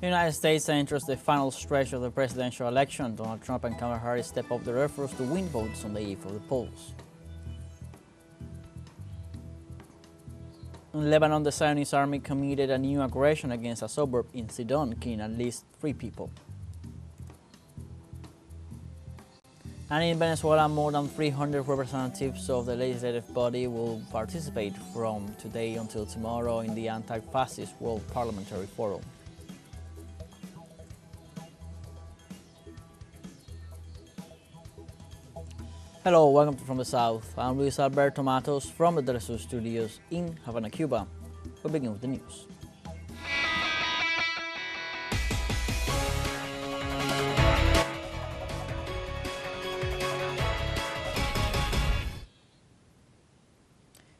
The United States enters the final stretch of the presidential election. Donald Trump and Kamala Harris step up their efforts to win votes on the eve of the polls. In Lebanon, the Zionist army committed a new aggression against a suburb in Sidon, killing at least 3 people. And in Venezuela, more than 300 representatives of the legislative body will participate from today until tomorrow in the anti-fascist World Parliamentary Forum. Hello, welcome to From the South. I'm Luis Alberto Matos from the teleSUR studios in Havana, Cuba. We begin with the news.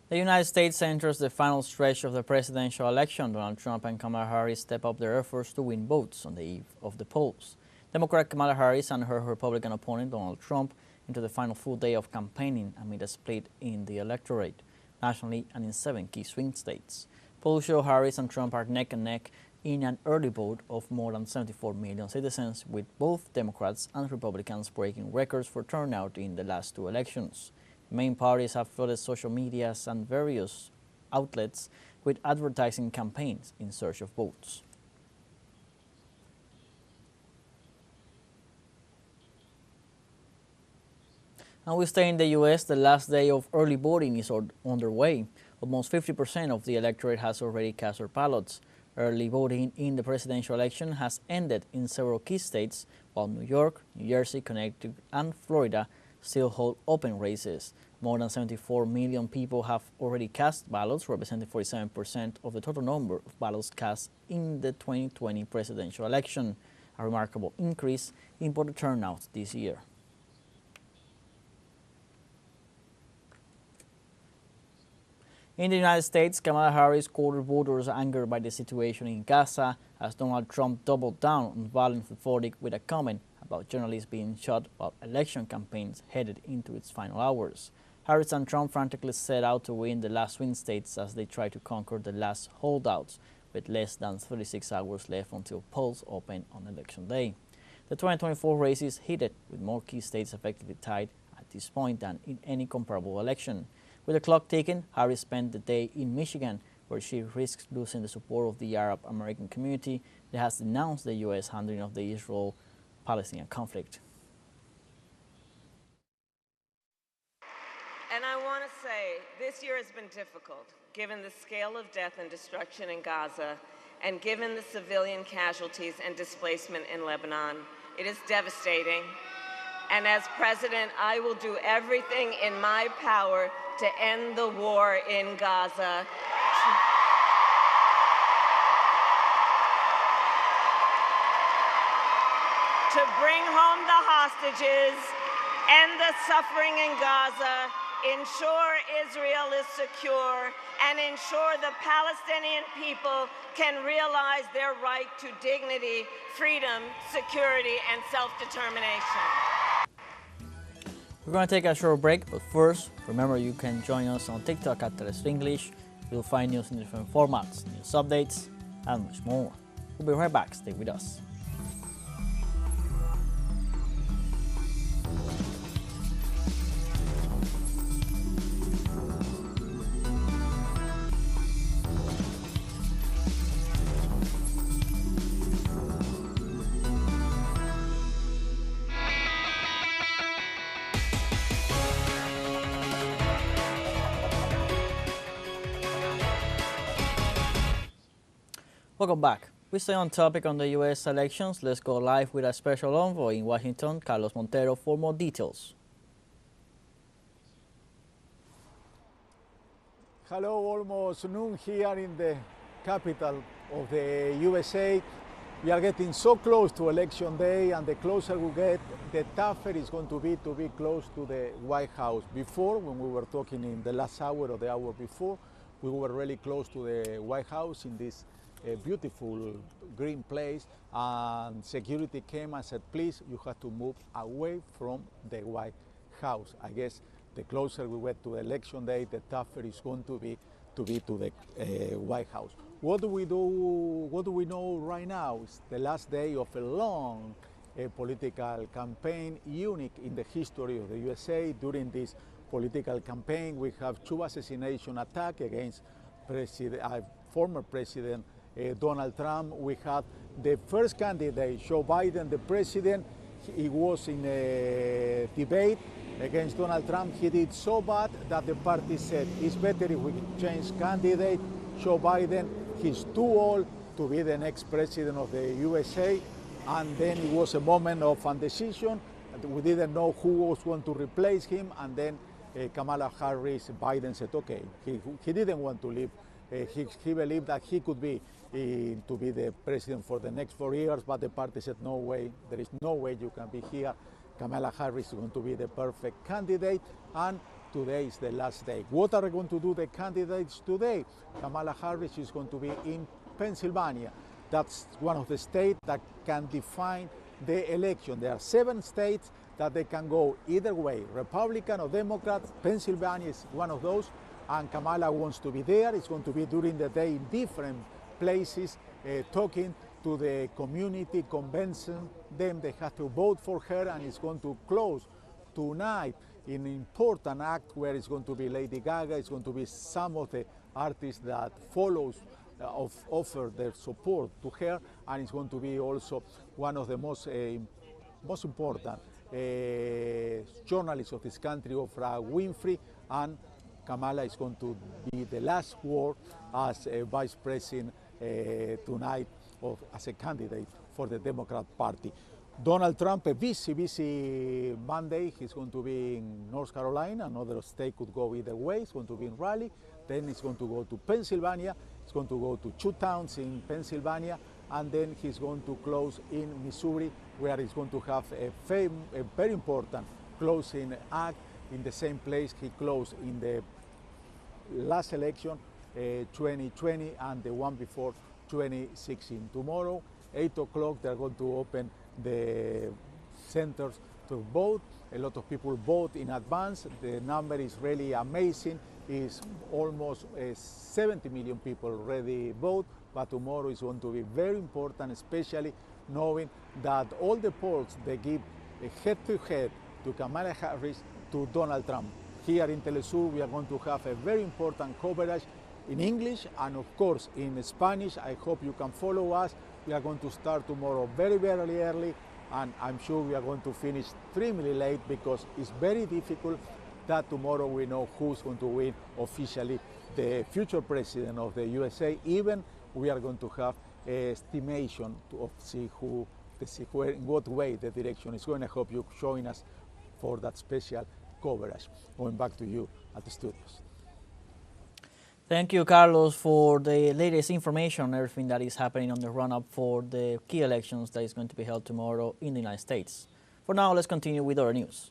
The United States enters the final stretch of the presidential election. Donald Trump and Kamala Harris step up their efforts to win votes on the eve of the polls. Democrat Kamala Harris and her Republican opponent, Donald Trump, into the final full day of campaigning amid a split in the electorate, nationally and in 7 key swing states. Polls show Harris and Trump are neck and neck in an early vote of more than 74 million citizens, with both Democrats and Republicans breaking records for turnout in the last 2 elections. The main parties have flooded social medias and various outlets with advertising campaigns in search of votes. And we stay in the U.S. The last day of early voting is underway. Almost 50% of the electorate has already cast their ballots. Early voting in the presidential election has ended in several key states, while New York, New Jersey, Connecticut, and Florida still hold open races. More than 74 million people have already cast ballots, representing 47% of the total number of ballots cast in the 2020 presidential election, a remarkable increase in voter turnout this year. In the United States, Kamala Harris quartered voters angered by the situation in Gaza as Donald Trump doubled down on violence rhetoric with a comment about journalists being shot while election campaigns headed into its final hours. Harris and Trump frantically set out to win the last swing states as they try to conquer the last holdouts, with less than 36 hours left until polls open on Election Day. The 2024 race is heated, with more key states effectively tied at this point than in any comparable election. With the clock ticking, Harris spent the day in Michigan, where she risks losing the support of the Arab American community that has denounced the U.S. handling of the Israel-Palestinian conflict. And I want to say, this year has been difficult, given the scale of death and destruction in Gaza, and given the civilian casualties and displacement in Lebanon. It is devastating. And as president, I will do everything in my power to end the war in Gaza. To bring home the hostages, end the suffering in Gaza, ensure Israel is secure, and ensure the Palestinian people can realize their right to dignity, freedom, security, and self-determination. We're going to take a short break, but first, remember you can join us on TikTok at teleSUR English. You'll find news in different formats, news updates, and much more. We'll be right back. Stay with us. Welcome back. We stay on topic on the U.S. elections. Let's go live with a special envoy in Washington, Carlos Montero, for more details. Hello, almost noon here in the capital of the USA. We are getting so close to Election Day, and the closer we get, the tougher it's going to be close to the White House. Before, when we were talking in the last hour or the hour before, we were really close to the White House in this beautiful green place, and security came and said, please, you have to move away from the White House. I guess the closer we get to Election Day, the tougher it's going to be to the White House. What do we do? What do we know right now? It's the last day of a long political campaign, unique in the history of the USA. During this political campaign, we have 2 assassination attacks against former President Donald Trump. We had the first candidate, Joe Biden, the president. He was in a debate against Donald Trump. He did so bad that the party said, it's better if we change candidate. Joe Biden, he's too old to be the next president of the USA. And then it was a moment of indecision. We didn't know who was going to replace him. And then Kamala Harris, Biden said, okay, he didn't want to leave. He believed that he could be to be the president for the next 4 years, but the party said, no way, there is no way you can be here. Kamala Harris is going to be the perfect candidate, and today is the last day. What are going to do the candidates today? Kamala Harris is going to be in Pennsylvania. That's one of the states that can define the election. There are 7 states that they can go either way, Republican or Democrat. Pennsylvania is one of those, and Kamala wants to be there. It's going to be during the day in different places, talking to the community, convincing them they have to vote for her, and it's going to close tonight in an important act where it's going to be Lady Gaga, it's going to be some of the artists that offer their support to her, and it's going to be also one of the most important journalists of this country, Oprah Winfrey, and Kamala is going to be the last word as a vice president tonight as a candidate for the Democrat Party. Donald Trump, a busy Monday. He's going to be in North Carolina. Another state could go either way. He's going to be in Raleigh. Then he's going to go to Pennsylvania. He's going to go to 2 towns in Pennsylvania. And then he's going to close in Missouri, where he's going to have a very important closing act in the same place he closed in the last election, 2020, and the one before 2016. Tomorrow, 8 o'clock, they're going to open the centers to vote. A lot of people vote in advance. The number is really amazing. It's almost 70 million people already vote, but tomorrow is going to be very important, especially knowing that all the polls, they give a head-to-head to Kamala Harris to Donald Trump. Here in teleSUR, we are going to have a very important coverage in English and, of course, in Spanish. I hope you can follow us. We are going to start tomorrow very, very early, and I'm sure we are going to finish extremely late because it's very difficult that tomorrow we know who's going to win officially the future president of the USA. Even we are going to have an estimation of see in what way the direction is going. I hope you join us for that special coverage. Going back to you at the studios. Thank you, Carlos, for the latest information on everything that is happening on the run-up for the key elections that is going to be held tomorrow in the United States. For now, let's continue with our news.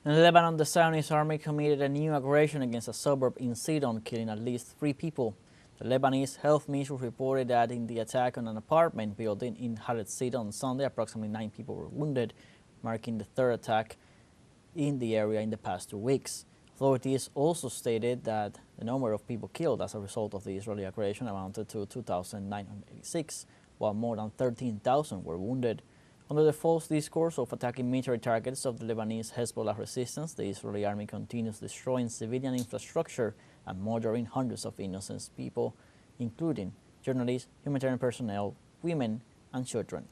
In Lebanon, the Zionist army committed a new aggression against a suburb in Sidon, killing at least 3 people. The Lebanese health ministry reported that in the attack on an apartment building in Haret Sidon on Sunday, approximately 9 people were wounded, marking the 3rd attack in the area in the past 2 weeks. Authorities also stated that the number of people killed as a result of the Israeli aggression amounted to 2,986, while more than 13,000 were wounded. Under the false discourse of attacking military targets of the Lebanese Hezbollah resistance, the Israeli army continues destroying civilian infrastructure and murdering hundreds of innocent people, including journalists, humanitarian personnel, women, and children.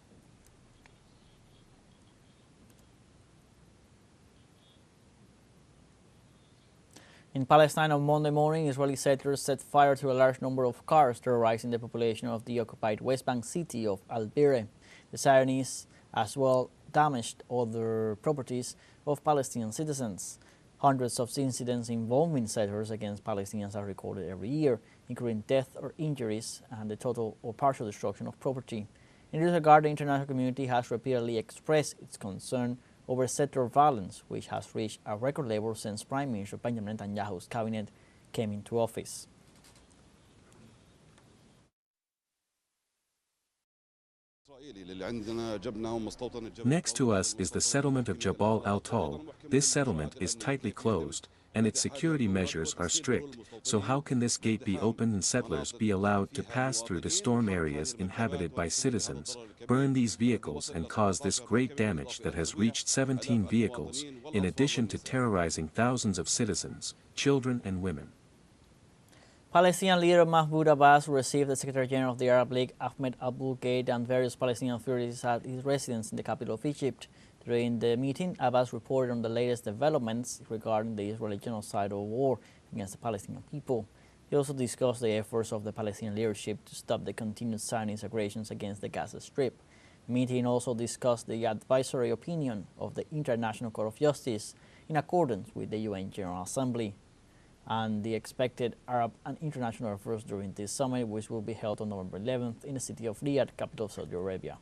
In Palestine on Monday morning, Israeli settlers set fire to a large number of cars, terrorizing the population of the occupied West Bank city of Al-Bireh. The Zionists as well damaged other properties of Palestinian citizens. Hundreds of incidents involving settlers against Palestinians are recorded every year, including death or injuries and the total or partial destruction of property. In this regard, the international community has repeatedly expressed its concern over sector violence, which has reached a record level since Prime Minister Benjamin Netanyahu's cabinet came into office. Next to us is the settlement of Jabal al-Tal. This settlement is tightly closed, and its security measures are strict, so how can this gate be opened and settlers be allowed to pass through the storm areas inhabited by citizens, burn these vehicles and cause this great damage that has reached 17 vehicles, in addition to terrorizing thousands of citizens, children and women? Palestinian leader Mahmoud Abbas received the Secretary General of the Arab League, Ahmed Abul-Ghaid, and various Palestinian authorities at his residence in the capital of Egypt. During the meeting, Abbas reported on the latest developments regarding the Israeli genocidal war against the Palestinian people. He also discussed the efforts of the Palestinian leadership to stop the continued Zionist aggressions against the Gaza Strip. The meeting also discussed the advisory opinion of the International Court of Justice in accordance with the UN General Assembly and the expected Arab and international affairs during this summit, which will be held on November 11th in the city of Riyadh, capital of Saudi Arabia.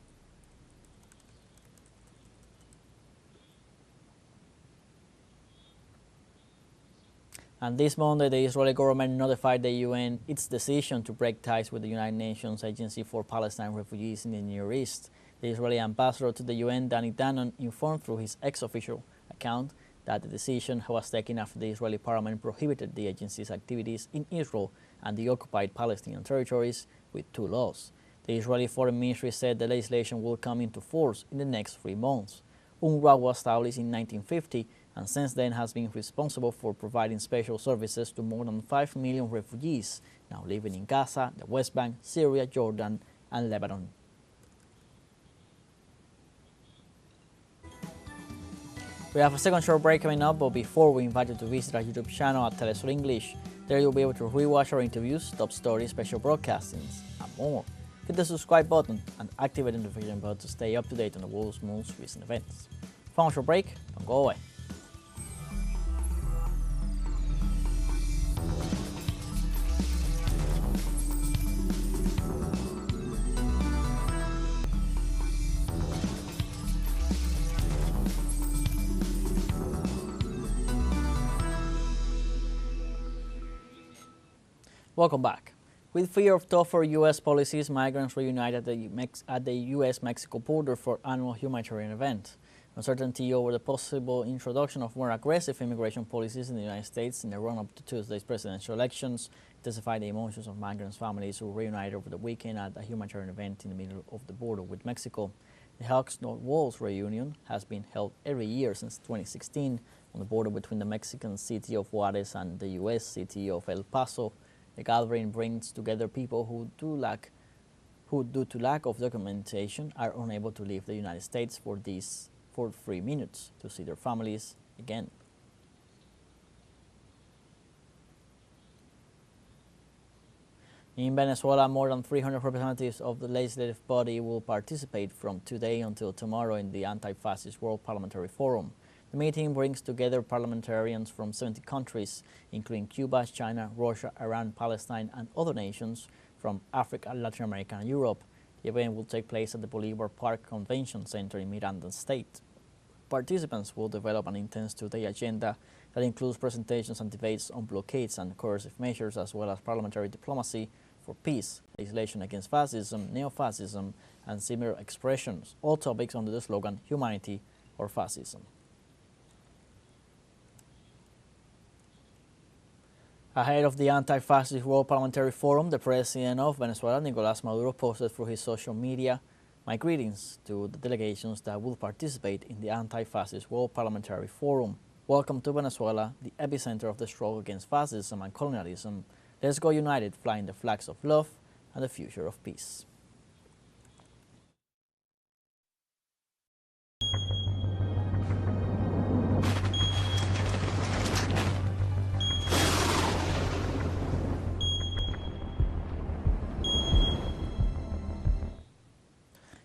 And this Monday, the Israeli government notified the UN its decision to break ties with the United Nations Agency for Palestine Refugees in the Near East. The Israeli ambassador to the UN, Danny Danon, informed through his ex-official account that the decision was taken after the Israeli parliament prohibited the agency's activities in Israel and the occupied Palestinian territories with 2 laws. The Israeli Foreign Ministry said the legislation will come into force in the next 3 months. UNRWA was established in 1950 and since then has been responsible for providing special services to more than 5 million refugees now living in Gaza, the West Bank, Syria, Jordan, and Lebanon. We have a second short break coming up, but before we invite you to visit our YouTube channel at teleSUR English. There you'll be able to rewatch our interviews, top stories, special broadcastings, and more. Hit the subscribe button and activate the notification bell to stay up to date on the world's most recent events. Final short break, don't go away. Welcome back. With fear of tougher U.S. policies, migrants reunite at the U.S.-Mexico border for annual humanitarian event. Uncertainty over the possible introduction of more aggressive immigration policies in the United States in the run-up to Tuesday's presidential elections intensified the emotions of migrants' families who reunited over the weekend at a humanitarian event in the middle of the border with Mexico. The Hawks North Walls reunion has been held every year since 2016 on the border between the Mexican city of Juarez and the U.S. city of El Paso. The gathering brings together people who, due to lack of documentation, are unable to leave the United States for 3 minutes to see their families again. In Venezuela, more than 300 representatives of the legislative body will participate from today until tomorrow in the Anti-Fascist World Parliamentary Forum. The meeting brings together parliamentarians from 70 countries, including Cuba, China, Russia, Iran, Palestine, and other nations from Africa, Latin America, and Europe. The event will take place at the Bolivar Park Convention Center in Miranda State. Participants will develop an intense 2-day agenda that includes presentations and debates on blockades and coercive measures, as well as parliamentary diplomacy for peace, legislation against fascism, neo-fascism, and similar expressions, all topics under the slogan Humanity or Fascism. Ahead of the Anti-Fascist World Parliamentary Forum, the president of Venezuela, Nicolás Maduro, posted through his social media, "My greetings to the delegations that will participate in the Anti-Fascist World Parliamentary Forum. Welcome to Venezuela, the epicenter of the struggle against fascism and colonialism. Let's go united, flying the flags of love and the future of peace."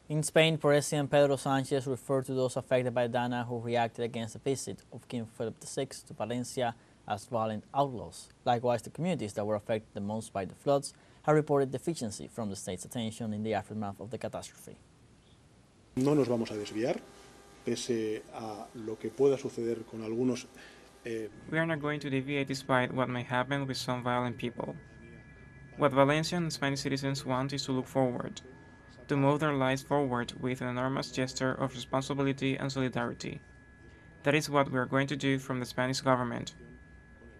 In Spain, President Pedro Sánchez referred to those affected by Dana who reacted against the visit of King Philip VI to Valencia as violent outlaws. Likewise, the communities that were affected the most by the floods have reported deficiency from the state's attention in the aftermath of the catastrophe. No nos vamos a desviar pese a lo que pueda suceder con algunos. We are not going to deviate despite what may happen with some violent people. What Valencian and Spanish citizens want is to look forward, to move their lives forward with an enormous gesture of responsibility and solidarity. That is what we are going to do from the Spanish government,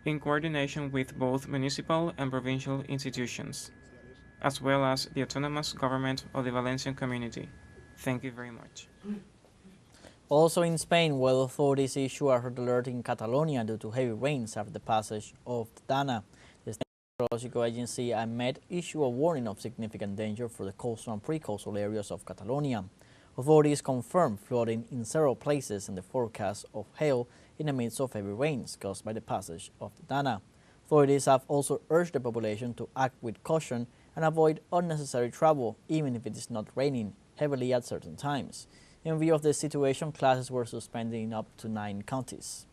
in coordination with both municipal and provincial institutions, as well as the autonomous government of the Valencian community. Thank you very much. Also in Spain, weather authorities issue a red alert in Catalonia due to heavy rains after the passage of the Dana. The Meteorological Agency AMET issued a warning of significant danger for the coastal and pre-coastal areas of Catalonia. Authorities confirmed flooding in several places and the forecast of hail in the midst of heavy rains caused by the passage of the Dana. Authorities have also urged the population to act with caution and avoid unnecessary travel, even if it is not raining heavily at certain times. In view of the situation, classes were suspended in up to 9 counties.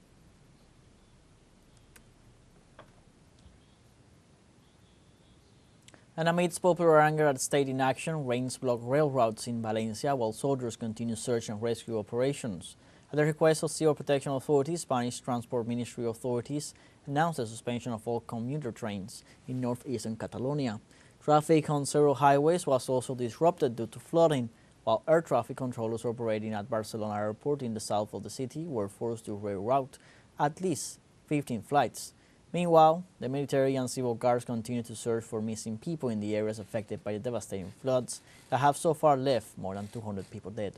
And amidst popular anger at state inaction, rains blocked rail routes in Valencia while soldiers continue search and rescue operations. At the request of Civil Protection Authorities, Spanish Transport Ministry authorities announced the suspension of all commuter trains in northeastern Catalonia. Traffic on several highways was also disrupted due to flooding, while air traffic controllers operating at Barcelona Airport in the south of the city were forced to reroute at least 15 flights. Meanwhile, the military and civil guards continue to search for missing people in the areas affected by the devastating floods that have so far left more than 200 people dead.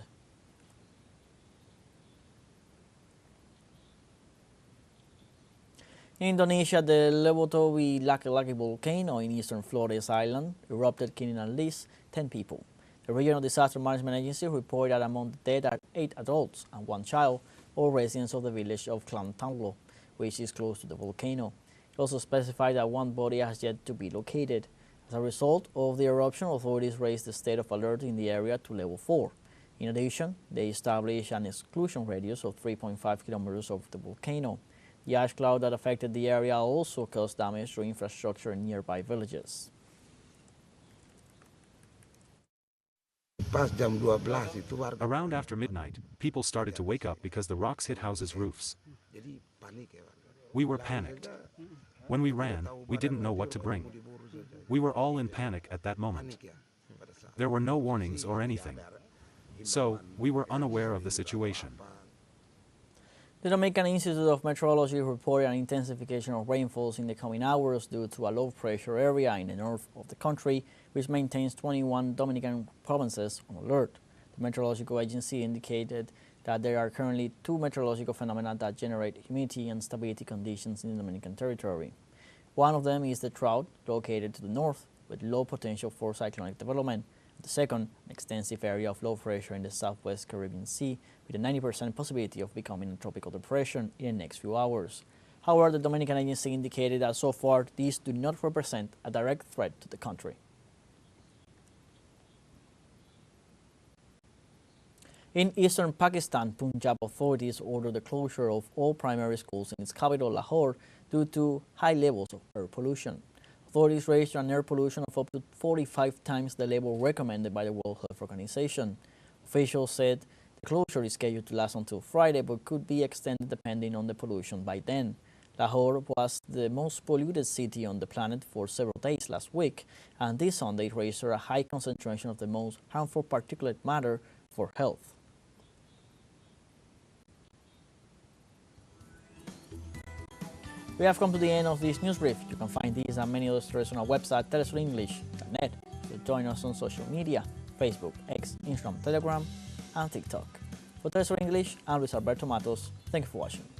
In Indonesia, the Lebanon Laki-Laki volcano in eastern Flores Island erupted, killing at least 10 people. The Regional Disaster Management Agency reported that among the dead are 8 adults and 1 child, all residents of the village of Klantanglo, which is close to the volcano. It also specified that 1 body has yet to be located. As a result of the eruption, authorities raised the state of alert in the area to level 4. In addition, they established an exclusion radius of 3.5 kilometers of the volcano. The ash cloud that affected the area also caused damage to infrastructure in nearby villages. Around after midnight, people started to wake up because the rocks hit houses' roofs. We were panicked. When we ran, we didn't know what to bring. We were all in panic at that moment. There were no warnings or anything. So, we were unaware of the situation. The Dominican Institute of Meteorology reported an intensification of rainfalls in the coming hours due to a low-pressure area in the north of the country, which maintains 21 Dominican provinces on alert. The Meteorological Agency indicated that there are currently 2 meteorological phenomena that generate humidity and stability conditions in the Dominican territory. One of them is the drought, located to the north, with low potential for cyclonic development. The second, an extensive area of low pressure in the southwest Caribbean Sea, with a 90% possibility of becoming a tropical depression in the next few hours. However, the Dominican Agency indicated that so far these do not represent a direct threat to the country. In eastern Pakistan, Punjab authorities ordered the closure of all primary schools in its capital, Lahore, due to high levels of air pollution. Authorities registered an air pollution of up to 45 times the level recommended by the World Health Organization. Officials said the closure is scheduled to last until Friday, but could be extended depending on the pollution by then. Lahore was the most polluted city on the planet for several days last week, and this Sunday registered a high concentration of the most harmful particulate matter for health. We have come to the end of this news brief. You can find these and many other stories on our website, telesurenglish.net. You'll join us on social media, Facebook, X, Instagram, Telegram, and TikTok. For TeleSUR English, I'm Luis Alberto Matos. Thank you for watching.